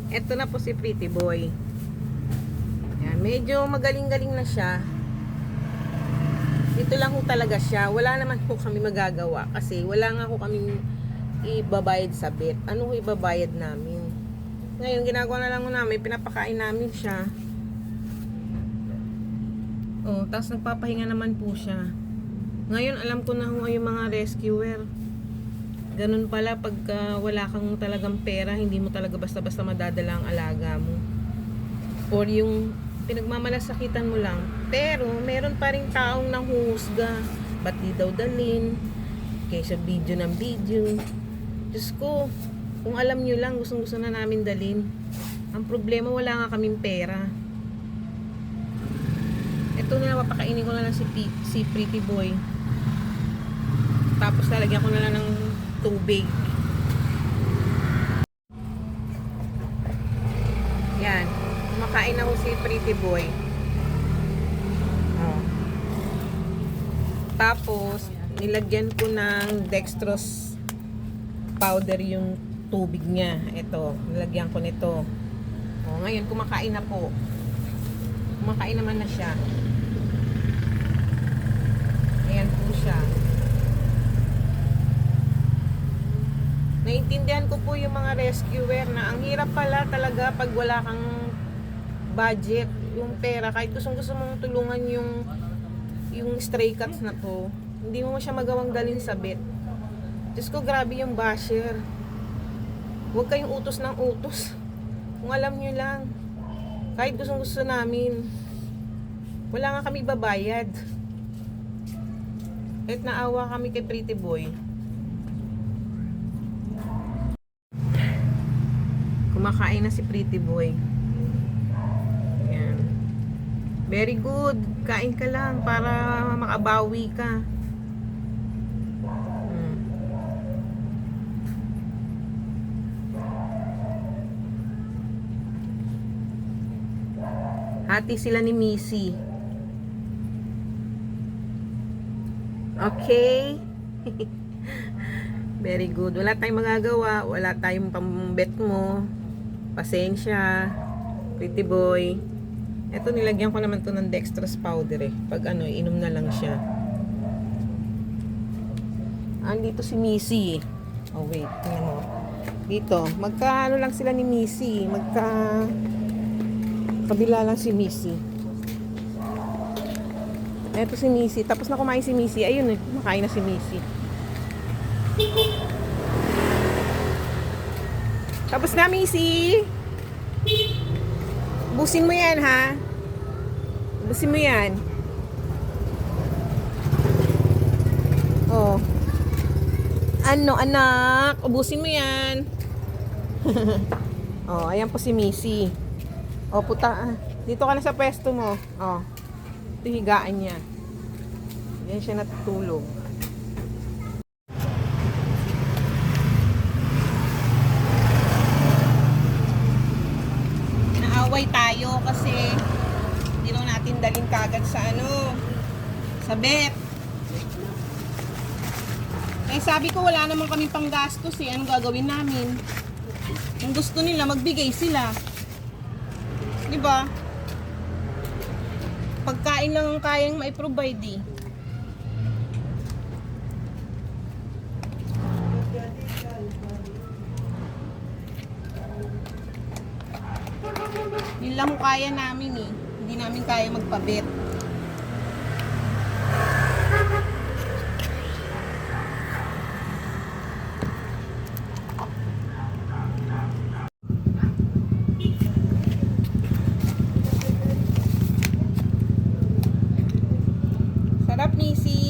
Eto na po si Pretty Boy. Yan, medyo magaling-galing na siya. Dito lang ho talaga siya. Wala naman po kami magagawa kasi wala nga ho kami ibabayad sa vet. Ano ho ibabayad namin? Ngayon, ginagawa na lang ho namin, pinapakain namin siya. Oh, tapos nagpapahinga naman po siya. Ngayon, alam ko na ho yung mga rescuer. Ganun pala pagka wala kang talagang pera, hindi mo talaga basta-basta madadala ang alaga mo. Or yung pinagmamalasakitan mo lang. Pero meron pa rin taong nanghuhusga. Ba't di daw dalin? Kaysa video ng video. Diyos ko, kung alam nyo lang, gustong-gusto na namin dalin. Ang problema, wala nga kaming pera. Ito na, papakainin ko na lang si Pretty Boy. Tapos lalagyan ko na lang ng tubig. Yan. Kumakain ako si Pretty Boy. Oh. Tapos, nilagyan ko ng dextrose powder yung tubig niya. Ito, nilagyan ko nito. Oh, ngayon, kumakain na po. Kumakain naman na siya. Ayan po siya. Naintindihan ko po yung mga rescuer na ang hirap pala talaga pag wala kang budget, yung pera, kahit gusto mong tulungan yung stray cats na to, hindi mo siya magawang dalhin sa vet. Diyos ko, grabe yung basher. Huwag kayong utos ng utos. Kung alam nyo lang, kahit gusto namin, wala nga kami babayad. Kahit naawa kami kay Pretty Boy. Kumakain na si Pretty Boy. Ayan. Very good. Kain ka lang para makabawi ka. Hati sila ni Missy. Okay? Very good. Wala tayong magagawa. Wala tayong pambet mo. Pasensya, Pretty Boy. Ito, nilagyan ko naman to ng dextrose powder eh. Pag ano, inom na lang siya. Andito si Missy. Oh wait, tingnan mo. Dito, magka ano lang sila ni Missy. Kabila lang si Missy. Ito si Missy. Tapos na kumain si Missy. Ayun eh, kumakain na si Missy. Tapos na, Missy. Ubusin mo yan, ha? Ubusin mo yan. Oh. Ano, anak? Ubusin mo yan. Oh, ayan po si Missy. Oh, puta. Dito ka na sa pwesto mo. Oh. Ito higaan niya. Yan siya natutulog. Naaway tayo kasi hindi lang natin dalhin kagad sa sa vet. Eh sabi ko wala naman kami pang gastos eh. Anong gagawin namin? Kung gusto nila, magbigay sila. Diba? Pagkain lang ang kayang mai-provide eh. Yun lang kaya namin eh. Hindi namin kaya magpabet. Sarap, Missy.